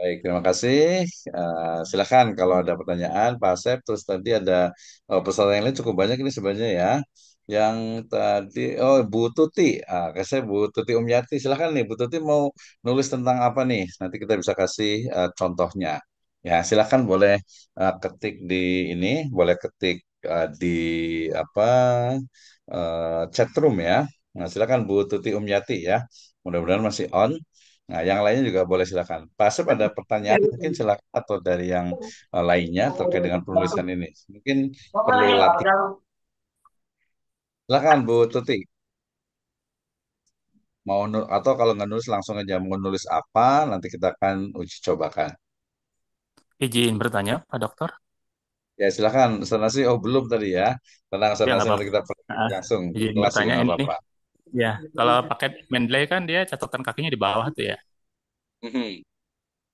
Baik, terima kasih. Silakan kalau ada pertanyaan, Pak Asep. Terus tadi ada peserta yang lain cukup banyak ini sebenarnya ya. Yang tadi, oh Bu Tuti, saya Bu Tuti Umyati. Silakan nih, Bu Tuti mau nulis tentang apa nih? Nanti kita bisa kasih contohnya. Ya, silakan boleh ketik di ini, boleh ketik di apa chat room ya. Nah, silakan Bu Tuti Umyati ya. Mudah-mudahan masih on. Nah, yang lainnya juga boleh silakan. Pak Asep ada pertanyaan mungkin silakan atau dari yang lainnya terkait dengan penulisan ini. Mungkin perlu latih. Silakan Bu Tuti. Atau kalau nggak nulis langsung aja mau nulis apa nanti kita akan uji cobakan. Izin bertanya, Pak Dokter. Ya silakan. Sanasi, oh belum tadi ya. Tenang Ya, Sanasi nggak nanti apa-apa. kita Ah, langsung izin kelas juga bertanya nggak ini. apa-apa. Ya, kalau paket Mendeley kan dia catatan kakinya di bawah tuh ya. Mhm.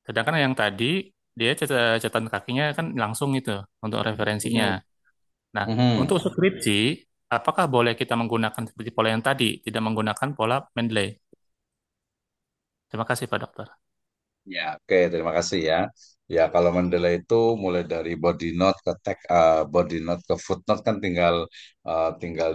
Sedangkan yang tadi dia catatan kakinya kan langsung itu untuk referensinya. Mhm. Nah, Mhm. untuk skripsi, apakah boleh kita menggunakan seperti pola yang tadi, tidak menggunakan pola Mendeley? Terima kasih, Pak Dokter. Ya, oke, terima kasih ya. Ya, kalau Mendeley itu mulai dari body note ke body note ke footnote kan tinggal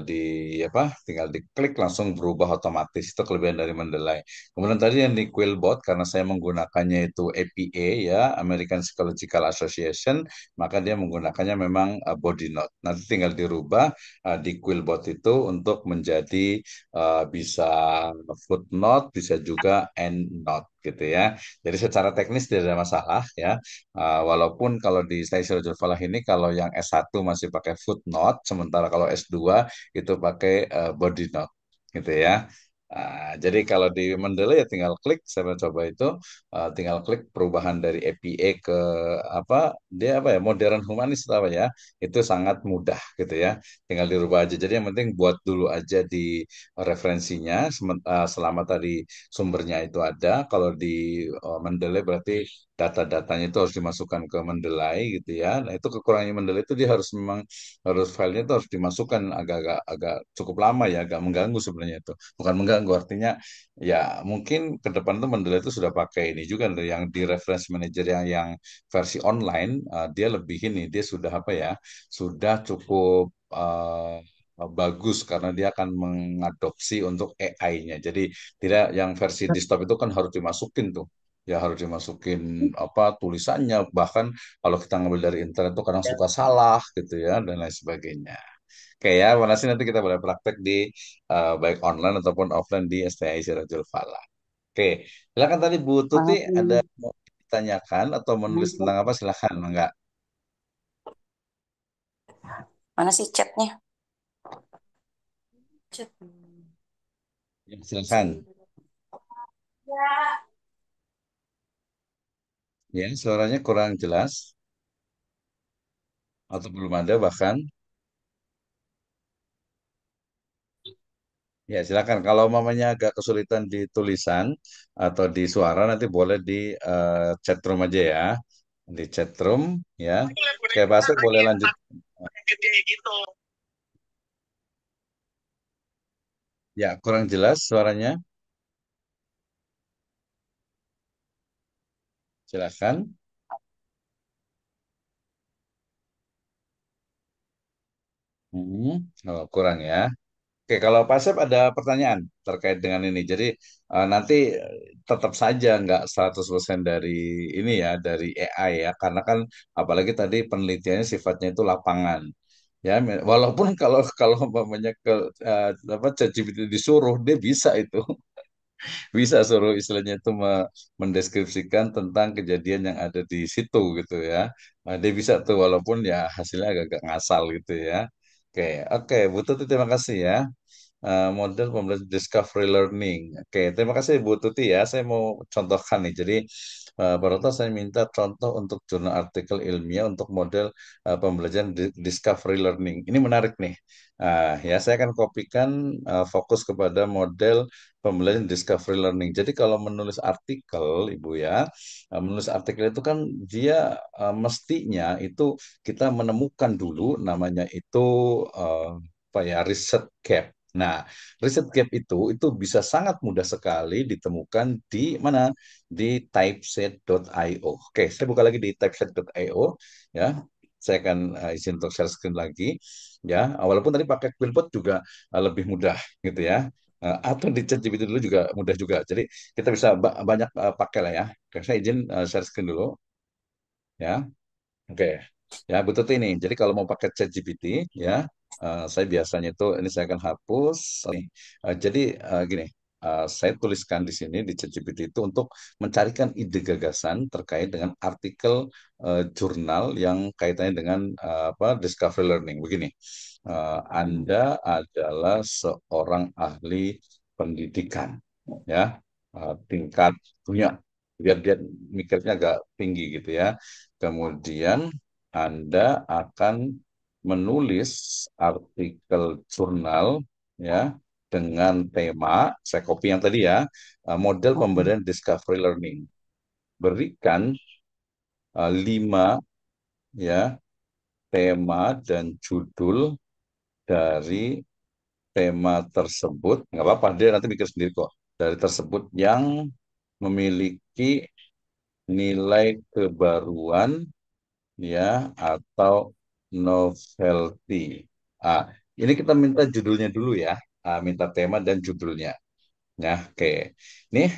di apa? Tinggal diklik langsung berubah otomatis. Itu kelebihan dari Mendeley. Kemudian tadi yang di Quillbot karena saya menggunakannya itu APA ya, American Psychological Association, maka dia menggunakannya memang body note. Nanti tinggal dirubah di Quillbot itu untuk menjadi bisa footnote, bisa juga endnote gitu ya. Jadi secara teknis tidak ada masalah ya. Walaupun kalau di Stasiun Raja Falah ini kalau yang S1 masih pakai footnote, sementara kalau S2 itu pakai body note gitu ya. Jadi kalau di Mendeley ya tinggal klik, saya mencoba itu, tinggal klik perubahan dari APA ke apa dia apa ya modern humanis atau apa ya, itu sangat mudah gitu ya, tinggal dirubah aja. Jadi yang penting buat dulu aja di referensinya, selama tadi sumbernya itu ada. Kalau di Mendeley berarti data-datanya itu harus dimasukkan ke Mendeley gitu ya. Nah itu kekurangannya Mendeley itu dia harus memang harus filenya itu harus dimasukkan agak-agak agak cukup lama ya, agak mengganggu sebenarnya itu. Bukan mengganggu artinya ya mungkin ke depan tuh Mendeley itu sudah pakai ini juga tuh, yang di reference manager yang versi online, dia lebih ini dia sudah apa ya sudah cukup bagus karena dia akan mengadopsi untuk AI-nya. Jadi tidak yang versi desktop itu kan harus dimasukin tuh. Ya harus dimasukin apa tulisannya, bahkan kalau kita ngambil dari internet tuh kadang suka salah gitu ya dan lain sebagainya. Oke ya, mana nanti kita boleh praktek di baik online ataupun offline di STI Sirajul Falah. Oke, silakan tadi Bu Tuti Mana ada sih? mau ditanyakan atau menulis tentang apa silakan, enggak? Mana sih chatnya? Chat. Ya, silakan. Ya, suaranya kurang jelas atau belum ada bahkan. Ya, silakan. Kalau mamanya agak kesulitan di tulisan atau di suara, nanti boleh di chat room aja ya. Di chat room, ya. Kayak bahasa boleh lanjut. Ya, kurang jelas suaranya. Silakan. Hmm, oh, kurang ya. Oke, kalau Pak Sep ada pertanyaan terkait dengan ini. Jadi nanti tetap saja nggak 100% dari ini ya, dari AI ya. Karena kan apalagi tadi penelitiannya sifatnya itu lapangan. Ya, walaupun kalau kalau umpamanya ke apa ChatGPT disuruh, dia bisa itu. Bisa suruh istilahnya itu mendeskripsikan tentang kejadian yang ada di situ gitu ya. Nah, dia bisa tuh walaupun ya hasilnya agak-agak ngasal gitu ya. Oke, oke, Bu Tuti terima kasih ya. Model pembelajaran discovery learning. Oke, terima kasih Bu Tuti ya. Saya mau contohkan nih. Jadi, Baroto saya minta contoh untuk jurnal artikel ilmiah untuk model pembelajaran discovery learning. Ini menarik nih. Ya, saya akan kopikan fokus kepada model pembelajaran discovery learning. Jadi, kalau menulis artikel, Ibu ya, menulis artikel itu kan dia mestinya itu kita menemukan dulu namanya itu apa ya riset gap. Nah, riset gap itu bisa sangat mudah sekali ditemukan di mana? Di typeset.io. Oke, saya buka lagi di typeset.io ya. Saya akan izin untuk share screen lagi ya. Walaupun tadi pakai Quillbot juga lebih mudah gitu ya. Atau di ChatGPT dulu juga mudah juga. Jadi kita bisa banyak pakai lah ya. Oke, saya izin share screen dulu ya. Oke, ya betul tuh ini. Jadi kalau mau pakai ChatGPT, ya, saya biasanya itu ini saya akan hapus. Nih, jadi gini, saya tuliskan di sini di ChatGPT itu untuk mencarikan ide gagasan terkait dengan artikel jurnal yang kaitannya dengan apa discovery learning. Begini, Anda adalah seorang ahli pendidikan, ya, tingkat dunia. Biar dia mikirnya agak tinggi gitu ya. Kemudian Anda akan menulis artikel jurnal ya dengan tema, saya copy yang tadi ya, model pemberdayaan discovery learning. Berikan lima ya tema dan judul dari tema tersebut. Nggak apa-apa, dia nanti mikir sendiri kok. Dari tersebut yang memiliki nilai kebaruan ya atau novelty. Ah, ini kita minta judulnya dulu ya. Minta tema dan judulnya. Nah, oke. Nih,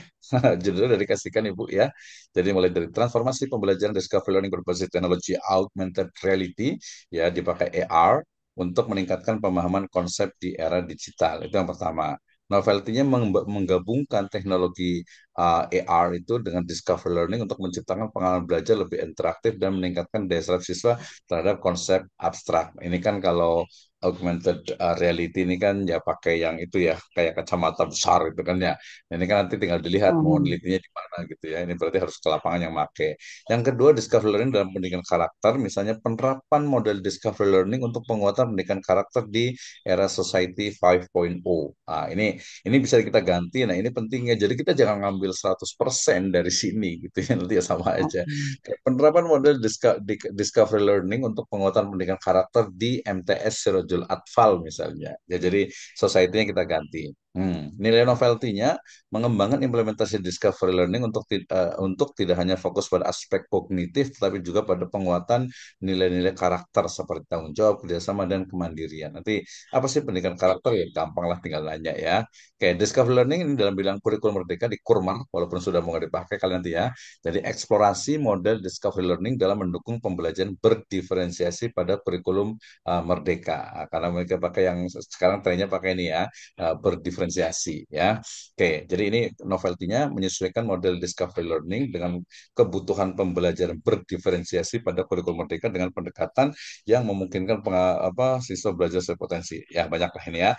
judulnya udah dikasihkan Ibu ya. Jadi mulai dari transformasi pembelajaran discovery learning berbasis teknologi augmented reality, ya dipakai AR untuk meningkatkan pemahaman konsep di era digital. Itu yang pertama. Novelty-nya menggabungkan teknologi AR itu dengan discovery learning untuk menciptakan pengalaman belajar lebih interaktif dan meningkatkan daya serap siswa terhadap konsep abstrak. Ini kan kalau augmented reality ini kan ya pakai yang itu ya kayak kacamata besar itu kan ya. Ini kan nanti tinggal dilihat mau Hmm. nelitinya di mana gitu ya. Ini berarti harus ke lapangan yang make. Yang kedua, discovery learning dalam pendidikan karakter, misalnya penerapan model discovery learning untuk penguatan pendidikan karakter di era society 5.0. Nah, ini bisa kita ganti. Nah, ini pentingnya. Jadi kita jangan ngambil 100% dari sini gitu ya. Nanti ya sama aja. Kayak penerapan model discovery learning untuk penguatan pendidikan karakter di MTS Sirojul Atfal misalnya. Ya, jadi society-nya kita ganti. Nilai novelty-nya mengembangkan implementasi discovery learning untuk tidak hanya fokus pada aspek kognitif, tetapi juga pada penguatan nilai-nilai karakter seperti tanggung jawab, kerjasama, dan kemandirian. Nanti apa sih pendidikan karakter ya? Gampang lah tinggal nanya ya. Kayak discovery learning ini dalam bilang kurikulum merdeka di Kurmar, walaupun sudah mau nggak dipakai kalian nanti ya. Jadi eksplorasi model discovery learning dalam mendukung pembelajaran berdiferensiasi pada kurikulum merdeka. Karena mereka pakai yang sekarang trennya pakai ini ya, berdiferensiasi ya. Oke, jadi ini novelty-nya menyesuaikan model discovery learning dengan kebutuhan pembelajaran berdiferensiasi pada kurikulum merdeka dengan pendekatan yang memungkinkan siswa belajar sesuai potensi. Ya, banyaklah ini ya.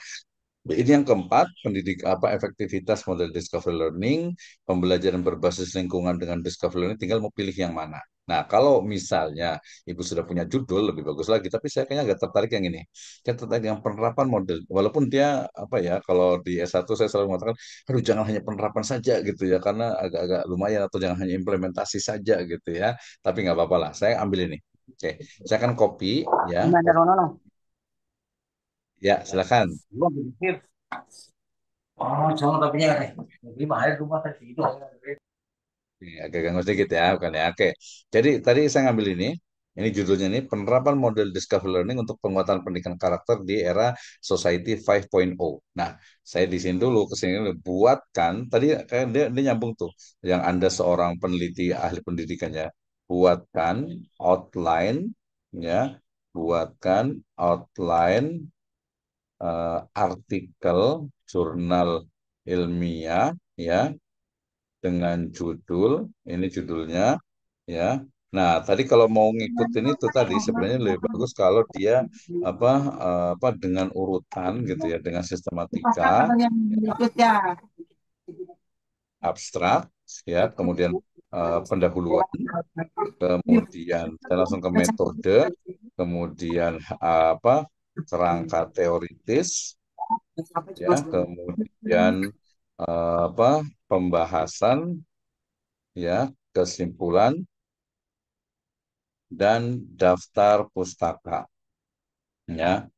Ini yang keempat, efektivitas model discovery learning, pembelajaran berbasis lingkungan dengan discovery learning, tinggal mau pilih yang mana. Nah, kalau misalnya Ibu sudah punya judul, lebih bagus lagi. Tapi saya kayaknya agak tertarik yang ini. Saya tertarik dengan penerapan model. Walaupun dia, apa ya, kalau di S1 saya selalu mengatakan, aduh jangan hanya penerapan saja gitu ya, karena agak-agak lumayan, atau jangan hanya implementasi saja gitu ya. Tapi nggak apa-apa lah, saya ambil ini. Oke, saya akan copy ya. Gimana Rono? No? Ya, silakan. Gua pikir, oh, jangan tapi ya, ini bahaya rumah tadi itu. Ini agak ganggu sedikit ya, bukan ya. Oke, jadi tadi saya ngambil ini. Ini judulnya ini penerapan model discovery learning untuk penguatan pendidikan karakter di era Society 5.0. Nah, saya di sini dulu ke sini dulu. Buatkan tadi kayak dia nyambung tuh. Yang Anda seorang peneliti ahli pendidikannya, buatkan outline ya, buatkan outline artikel jurnal ilmiah ya dengan judul, ini judulnya ya. Nah, tadi kalau mau ngikutin itu tadi sebenarnya lebih bagus kalau dia apa dengan urutan gitu ya, dengan sistematika Yang berikutnya. abstrak ya, kemudian pendahuluan, kemudian saya langsung ke metode, kemudian kerangka teoritis ya, kemudian pembahasan ya, kesimpulan dan daftar pustaka ya.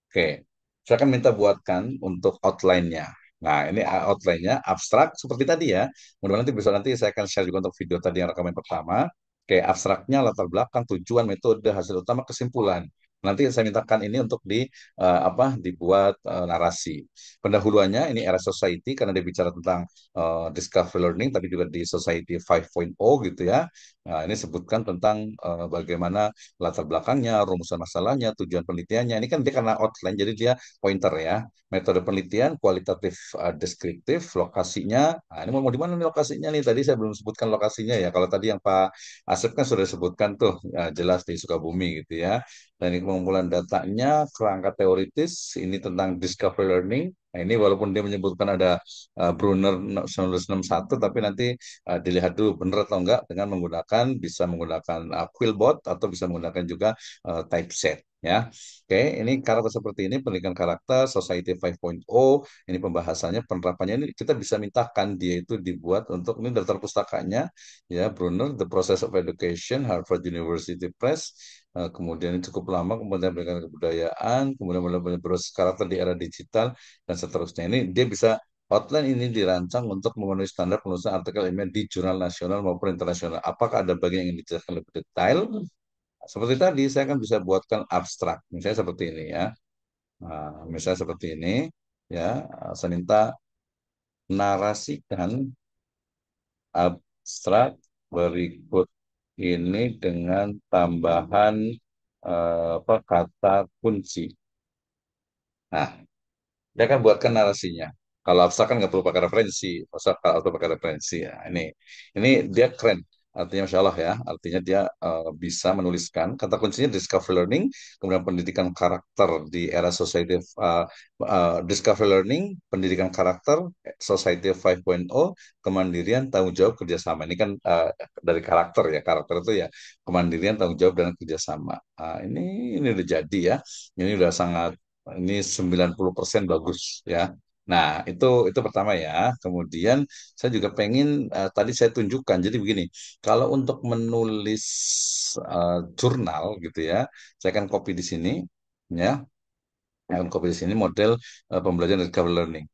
Oke. saya akan minta buatkan untuk outline-nya. Nah, ini outline-nya abstrak seperti tadi ya. Mudah-mudahan nanti bisa nanti saya akan share juga untuk video tadi yang rekaman pertama. Kayak abstraknya, latar belakang, tujuan, metode, hasil utama, kesimpulan. Nanti saya mintakan ini untuk dibuat narasi. Pendahuluannya ini era society karena dia bicara tentang discovery learning, tapi juga di society 5.0 gitu ya. Nah, ini sebutkan tentang bagaimana latar belakangnya, rumusan masalahnya, tujuan penelitiannya. Ini kan dia karena outline, jadi dia pointer ya. Metode penelitian, kualitatif, deskriptif, lokasinya. Nah, ini mau di mana nih lokasinya nih? Tadi saya belum sebutkan lokasinya ya. Kalau tadi yang Pak Asep kan sudah disebutkan tuh, jelas di Sukabumi gitu ya. Dan ini pengumpulan datanya, kerangka teoritis, ini tentang discovery learning. Nah, ini walaupun dia menyebutkan ada Brunner 1961, tapi nanti dilihat dulu benar atau enggak dengan bisa menggunakan Quillbot atau bisa menggunakan juga typeset ya. Oke, ini karakter seperti ini pendidikan karakter Society 5.0 ini pembahasannya penerapannya ini kita bisa mintakan dia itu dibuat untuk ini daftar pustakanya ya Brunner The Process of Education Harvard University Press. Kemudian ini cukup lama kemudian pendidikan kebudayaan kemudian mulai berproses karakter di era digital dan seterusnya ini dia bisa outline ini dirancang untuk memenuhi standar penulisan artikel ilmiah di jurnal nasional maupun internasional. Apakah ada bagian yang ingin dijelaskan lebih detail? Seperti tadi, saya kan bisa buatkan abstrak. Misalnya seperti ini ya. Nah, misalnya seperti ini, ya. Saya minta narasikan abstrak berikut ini dengan tambahan kata kunci. Nah, dia kan buatkan narasinya. Kalau abstrak kan nggak perlu pakai referensi, abstrak atau pakai referensi ya. Ini dia keren. Artinya Masya Allah ya, artinya dia bisa menuliskan kata kuncinya discovery learning, kemudian pendidikan karakter di era society discovery learning, pendidikan karakter, society 5.0, kemandirian, tanggung jawab, kerjasama. Ini kan dari karakter itu ya kemandirian, tanggung jawab dan kerjasama. Ini udah jadi ya, ini udah sangat ini 90% bagus ya. Nah, itu pertama ya. Kemudian saya juga pengen tadi saya tunjukkan. Jadi begini, kalau untuk menulis jurnal gitu ya, saya akan copy di sini ya. Saya akan copy di sini model pembelajaran discovery learning.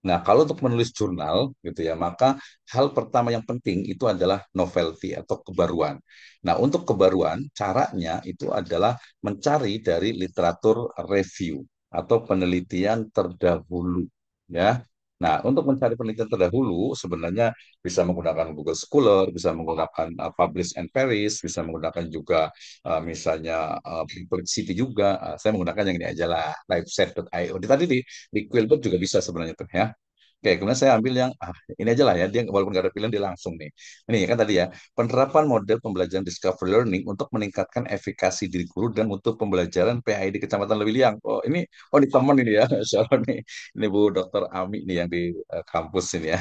Nah, kalau untuk menulis jurnal gitu ya, maka hal pertama yang penting itu adalah novelty atau kebaruan. Nah, untuk kebaruan caranya itu adalah mencari dari literatur review atau penelitian terdahulu ya. Nah, untuk mencari penelitian terdahulu sebenarnya bisa menggunakan Google Scholar, bisa menggunakan Publish and Paris, bisa menggunakan juga misalnya Perplexity juga. Saya menggunakan yang ini aja lah, liveset.io. Tadi di Quillbot juga bisa sebenarnya tuh ya. Oke, kemudian saya ambil yang ini aja lah ya, dia walaupun nggak ada pilihan dia langsung nih. Ini kan tadi ya, penerapan model pembelajaran discovery learning untuk meningkatkan efikasi diri guru dan untuk pembelajaran PAI di Kecamatan Lewiliang. Oh, di teman ini ya, Insya Allah nih. Ini Bu Dokter Ami nih yang di kampus ini ya.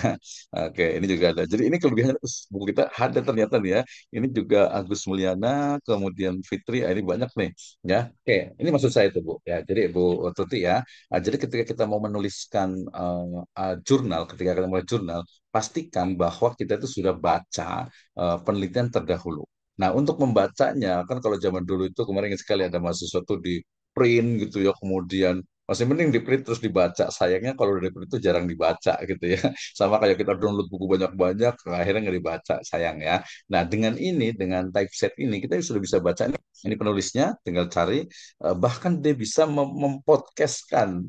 Oke, ini juga ada. Jadi ini kelebihannya buku kita ada ternyata nih ya. Ini juga Agus Mulyana, kemudian Fitri, ini banyak nih ya. Oke, ini maksud saya itu Bu. Ya, jadi Bu Tuti ya. Jadi ketika kita mau menuliskan jurnal, ketika kita mulai jurnal, pastikan bahwa kita itu sudah baca penelitian terdahulu. Nah, untuk membacanya, kan kalau zaman dulu itu kemarin ingat sekali ada mahasiswa tuh di print gitu ya, kemudian masih mending di print terus dibaca. Sayangnya kalau di print itu jarang dibaca gitu ya. Sama kayak kita download buku banyak-banyak, akhirnya nggak dibaca, sayang ya. Nah, dengan typeset ini, kita sudah bisa baca ini penulisnya, tinggal cari, bahkan dia bisa mempodcastkan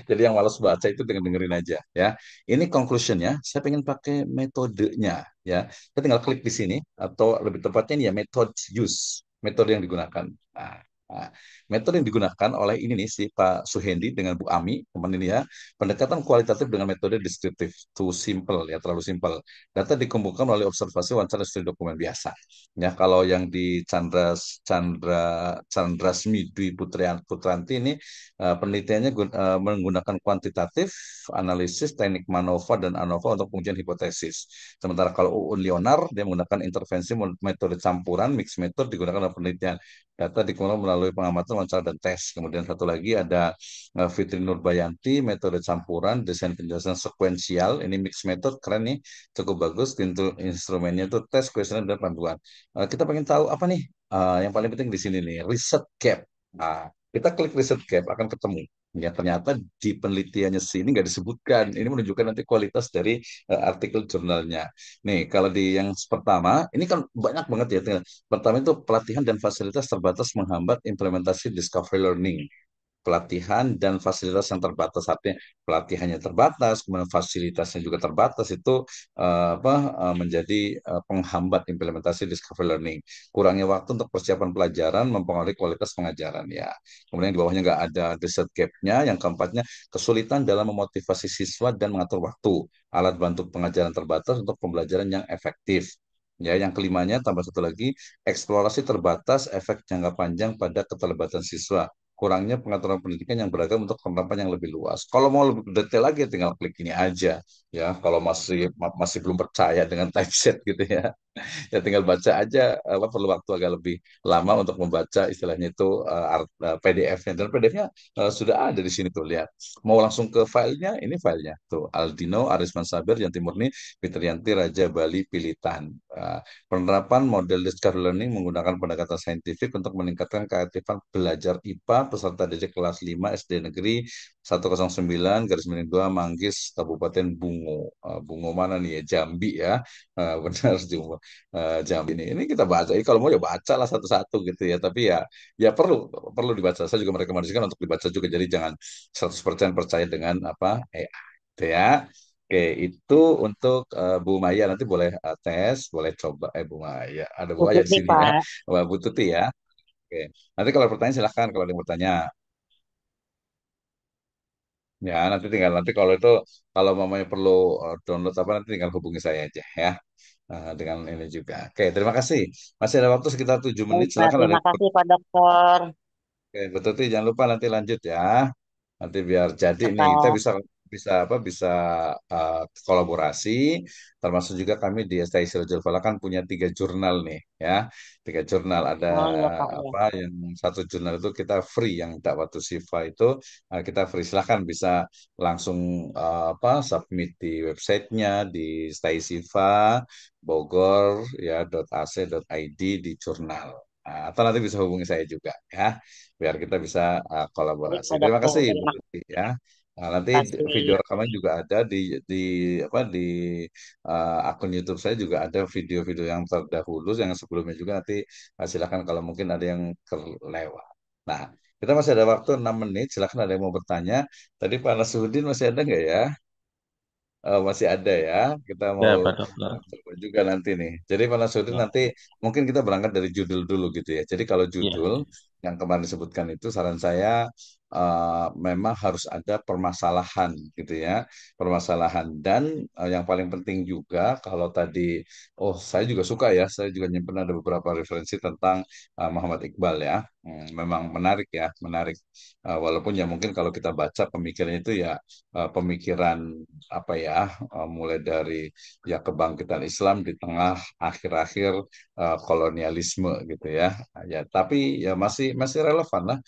jadi yang malas baca itu dengan dengerin aja ya. Ini conclusionnya, saya pengen pakai metodenya ya. Kita tinggal klik di sini atau lebih tepatnya ini ya method use, metode yang digunakan. Nah, nah, metode yang digunakan oleh ini nih si Pak Suhendi dengan Bu Ami, teman ini ya, pendekatan kualitatif dengan metode deskriptif, too simple ya, terlalu simpel. Data dikumpulkan melalui observasi wawancara studi dokumen biasa. Ya, kalau yang di Chandrasmi Dwi Putranti ini penelitiannya menggunakan kuantitatif, analisis, teknik MANOVA dan ANOVA untuk pengujian hipotesis. Sementara kalau UUN Leonard, dia menggunakan intervensi metode campuran, mix method digunakan dalam penelitian. Data dikumpulkan melalui pengamatan, wawancara, dan tes. Kemudian satu lagi ada Fitri Nurbayanti, metode campuran, desain penjelasan sekuensial. Ini mix method, keren nih, cukup bagus. Instrumennya itu tes, kuesioner, dan panduan. Kita pengen tahu apa nih? Yang paling penting di sini nih, research gap. Nah, Kita klik riset gap akan ketemu. Ya ternyata di penelitiannya sini nggak disebutkan. Ini menunjukkan nanti kualitas dari artikel jurnalnya. Nih kalau di yang pertama, ini kan banyak banget ya. Pertama itu pelatihan dan fasilitas terbatas menghambat implementasi discovery learning. Pelatihan dan fasilitas yang terbatas, artinya pelatihannya terbatas, kemudian fasilitasnya juga terbatas, itu menjadi penghambat implementasi discovery learning. Kurangnya waktu untuk persiapan pelajaran mempengaruhi kualitas pengajaran ya. Kemudian di bawahnya nggak ada research gap-nya. Yang keempatnya, kesulitan dalam memotivasi siswa dan mengatur waktu. Alat bantu pengajaran terbatas untuk pembelajaran yang efektif. Ya, yang kelimanya tambah satu lagi, eksplorasi terbatas efek jangka panjang pada keterlibatan siswa, kurangnya pengaturan pendidikan yang beragam untuk penerapan yang lebih luas. Kalau mau lebih detail lagi, tinggal klik ini aja ya. Kalau masih belum percaya dengan typeset gitu ya, ya tinggal baca aja, perlu waktu agak lebih lama untuk membaca istilahnya itu PDF-nya, dan PDF-nya sudah ada di sini tuh, lihat. Mau langsung ke filenya, ini filenya tuh, Aldino Arisman Sabir Yanti Murni Fitrianti Raja Bali Pilitan. Penerapan model discovery learning menggunakan pendekatan saintifik untuk meningkatkan keaktifan belajar IPA peserta didik kelas 5 SD Negeri 109 garis miring 2 Manggis Kabupaten Bungo. Bungo mana nih ya, Jambi ya. Benar Jambi ini kita baca. Kalau mau ya baca lah satu-satu gitu ya. Tapi ya perlu perlu dibaca. Saya juga merekomendasikan untuk dibaca juga. Jadi jangan 100% percaya dengan apa AI gitu ya. Oke, itu untuk Bu Maya, nanti boleh tes, boleh coba. Bu Maya, ada Bu Maya Tutup di nih sini ya. Pak. Bu Tuti ya. Oke, nanti kalau pertanyaan silahkan kalau ada yang bertanya. Ya, nanti kalau itu, kalau mamanya perlu download apa, nanti tinggal hubungi saya aja ya. Dengan ini juga. Oke, terima kasih. Masih ada waktu sekitar 7 menit. Baik Pak, Silakan ada terima yang kasih Pak Dokter. Oke, betul tuh, jangan lupa nanti lanjut ya. Nanti biar jadi Ya, nih, kita Pak. bisa bisa apa bisa kolaborasi. Termasuk juga kami di STI Sirojul Fala kan punya 3 jurnal nih ya. 3 jurnal, ada Oh iya Pak ya. apa yang satu jurnal itu kita free, yang Dakwatu Sifa itu kita free. Silahkan bisa langsung submit di websitenya di STI Sifa Bogor ya .ac.id di jurnal. Atau nanti bisa hubungi saya juga ya, biar kita bisa Baik kolaborasi. Pak Terima Dokter, kasih Bu terima Tuti ya. Nanti video kasih. rekaman juga ada di di akun YouTube saya, juga ada video-video yang terdahulu yang sebelumnya juga, nanti silakan kalau mungkin ada yang terlewat. Nah, kita masih ada waktu 6 menit. Silakan ada yang mau bertanya. Tadi Pak Nasruddin masih ada nggak ya? Masih ada ya. Kita Ya, mau Pak Dokter. coba juga nanti nih. Jadi Pak Nasruddin, Ya, nanti mungkin kita berangkat dari judul dulu gitu ya. Jadi kalau iya. judul yang kemarin disebutkan itu, saran saya memang harus ada permasalahan gitu ya. Permasalahan, dan yang paling penting juga, kalau tadi, oh saya juga suka ya. Saya juga nyimpen ada beberapa referensi tentang Muhammad Iqbal ya. Memang menarik ya, menarik. Walaupun ya mungkin kalau kita baca pemikirannya itu ya pemikiran apa ya, mulai dari ya kebangkitan Islam di tengah akhir-akhir kolonialisme gitu ya. Ya tapi ya masih masih relevan lah,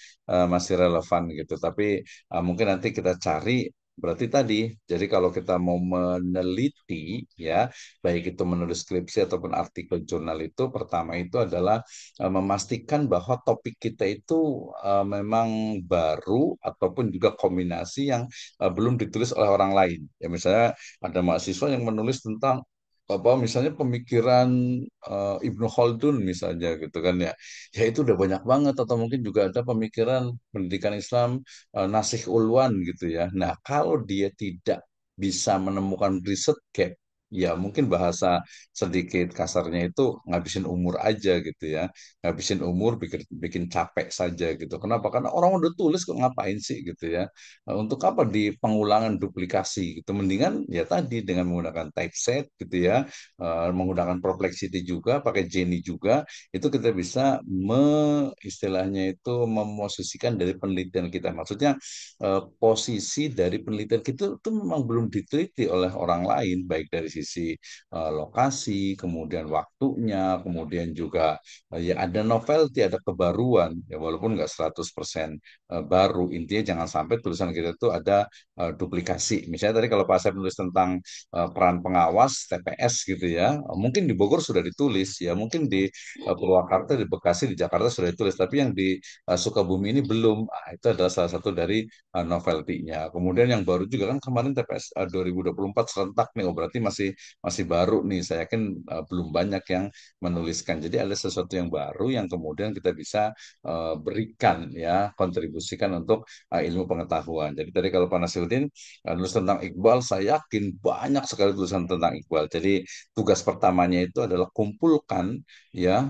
masih relevan gitu. Tapi mungkin nanti kita cari, berarti tadi, jadi kalau kita mau meneliti ya, baik itu menulis skripsi ataupun artikel jurnal, itu pertama itu adalah memastikan bahwa topik kita itu memang baru ataupun juga kombinasi yang belum ditulis oleh orang lain. Ya misalnya ada mahasiswa yang menulis tentang apa, misalnya pemikiran Ibnu Khaldun misalnya gitu kan ya. Ya itu udah banyak banget. Atau mungkin juga ada pemikiran pendidikan Islam Nasih Ulwan gitu ya. Nah, kalau dia tidak bisa menemukan riset gap, ya mungkin bahasa sedikit kasarnya itu ngabisin umur aja gitu ya. Ngabisin umur, bikin bikin capek saja gitu. Kenapa? Karena orang udah tulis kok, ngapain sih gitu ya. Untuk apa di pengulangan duplikasi gitu. Mendingan ya tadi dengan menggunakan typeset gitu ya, menggunakan Perplexity juga, pakai Jenny juga, itu kita bisa istilahnya itu memosisikan dari penelitian kita. Maksudnya posisi dari penelitian kita itu memang belum diteliti oleh orang lain, baik dari sisi lokasi, kemudian waktunya, kemudian juga ya ada novelty, ada kebaruan, ya walaupun nggak 100% baru, intinya jangan sampai tulisan kita itu ada duplikasi. Misalnya tadi kalau Pak Asep nulis tentang peran pengawas TPS gitu ya, mungkin di Bogor sudah ditulis, ya mungkin di Purwakarta, di Bekasi, di Jakarta sudah ditulis, tapi yang di Sukabumi ini belum. Ah, itu adalah salah satu dari novelty-nya. Kemudian yang baru juga kan kemarin TPS 2024 serentak nih, oh berarti masih masih baru nih. Saya yakin belum banyak yang menuliskan. Jadi ada sesuatu yang baru yang kemudian kita bisa berikan ya, kontribusikan untuk ilmu pengetahuan. Jadi tadi kalau Pak Nasiruddin nulis tentang Iqbal, saya yakin banyak sekali tulisan tentang Iqbal. Jadi tugas pertamanya itu adalah kumpulkan ya,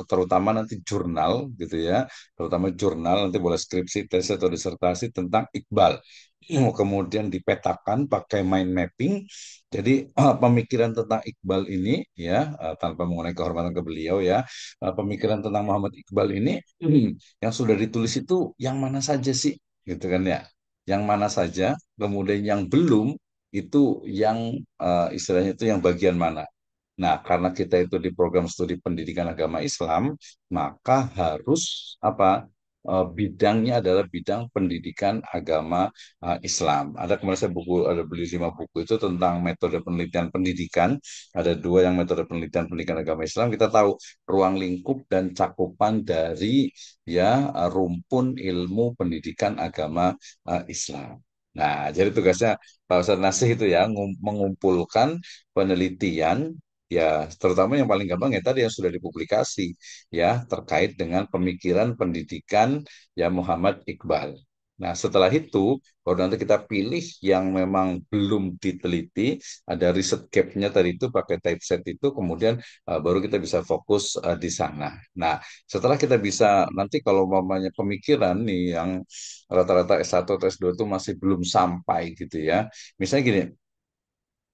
terutama nanti jurnal gitu ya, terutama jurnal nanti boleh skripsi, tesis atau disertasi tentang Iqbal. Kemudian dipetakan pakai mind mapping. Jadi pemikiran tentang Iqbal ini ya, tanpa mengenai kehormatan ke beliau ya, pemikiran tentang Muhammad Iqbal ini yang sudah ditulis itu yang mana saja sih, gitu kan ya? Yang mana saja, kemudian yang belum itu yang istilahnya itu yang bagian mana? Nah, karena kita itu di program studi pendidikan agama Islam, maka harus apa? Bidangnya adalah bidang pendidikan agama Islam. Ada kemarin saya ada beli 5 buku itu tentang metode penelitian pendidikan. Ada 2 yang metode penelitian pendidikan agama Islam. Kita tahu ruang lingkup dan cakupan dari ya rumpun ilmu pendidikan agama Islam. Nah, jadi tugasnya Pak Ustadz Nasih itu ya mengumpulkan penelitian ya, terutama yang paling gampang ya tadi yang sudah dipublikasi ya terkait dengan pemikiran pendidikan ya Muhammad Iqbal. Nah, setelah itu baru nanti kita pilih yang memang belum diteliti, ada riset gap-nya tadi itu pakai typeset itu, kemudian baru kita bisa fokus di sana. Nah, setelah kita bisa nanti kalau mamanya pemikiran nih yang rata-rata S1 atau S2 itu masih belum sampai gitu ya. Misalnya gini,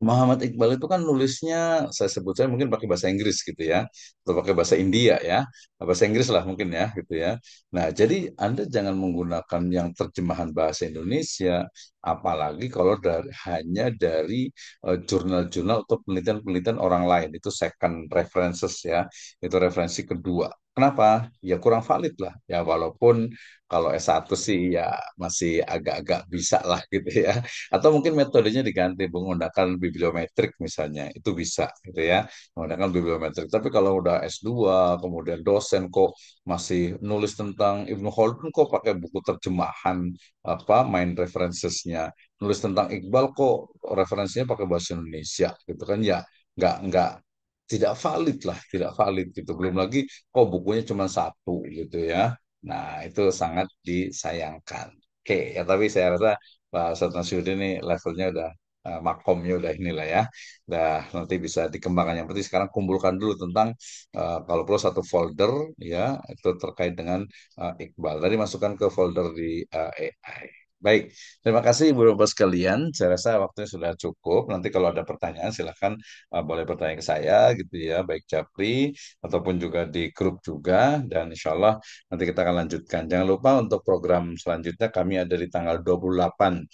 Muhammad Iqbal itu kan nulisnya, saya sebut saya mungkin pakai bahasa Inggris gitu ya, atau pakai bahasa India ya, bahasa Inggris lah mungkin ya gitu ya. Nah, jadi Anda jangan menggunakan yang terjemahan bahasa Indonesia, apalagi kalau hanya dari jurnal-jurnal atau penelitian-penelitian orang lain, itu second references ya, itu referensi kedua. Kenapa? Ya kurang valid lah. Ya walaupun kalau S1 sih ya masih agak-agak bisa lah gitu ya. Atau mungkin metodenya diganti menggunakan bibliometrik misalnya, itu bisa gitu ya, menggunakan bibliometrik. Tapi kalau udah S2, kemudian dosen kok masih nulis tentang Ibnu Khaldun kok pakai buku terjemahan apa main references-nya, nulis tentang Iqbal kok referensinya pakai bahasa Indonesia gitu kan ya, nggak tidak valid lah, tidak valid gitu. Belum lagi kok bukunya cuma satu gitu ya. Nah, itu sangat disayangkan. Oke, ya tapi saya rasa Pak Ustadz Nasyuddin ini levelnya udah makomnya udah inilah ya. Udah nanti bisa dikembangkan. Yang penting sekarang kumpulkan dulu tentang kalau perlu satu folder ya itu terkait dengan Iqbal. Tadi masukkan ke folder di AI. Baik, terima kasih Ibu Bapak sekalian. Saya rasa waktunya sudah cukup. Nanti kalau ada pertanyaan silahkan boleh bertanya ke saya gitu ya, baik Japri ataupun juga di grup juga. Dan insya Allah nanti kita akan lanjutkan. Jangan lupa untuk program selanjutnya kami ada di tanggal 28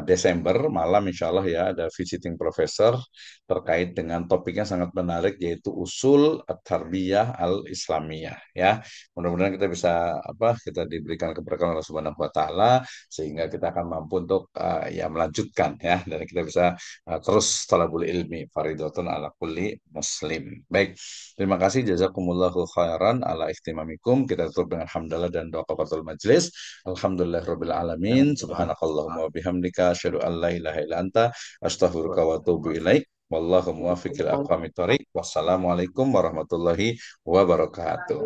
Desember malam insya Allah ya, ada visiting professor terkait dengan topik yang sangat menarik yaitu usul at-tarbiyah al-islamiyah ya. Mudah-mudahan kita bisa apa kita diberikan keberkahan Allah Subhanahu wa taala sehingga kita akan mampu untuk ya melanjutkan ya, dan kita bisa terus talabul ilmi faridotun ala kulli muslim. Baik, terima kasih jazakumullahu khairan ala ihtimamikum. Kita tutup dengan hamdalah dan doa kafatul majlis. Alhamdulillahirabbil alamin. Subhanakallahumma wa bihamdika asyhadu an la ilaha illa anta astaghfiruka wa atubu ilaik. Wallahu muwaffiq ila aqwamit thoriq. Wassalamualaikum warahmatullahi wabarakatuh.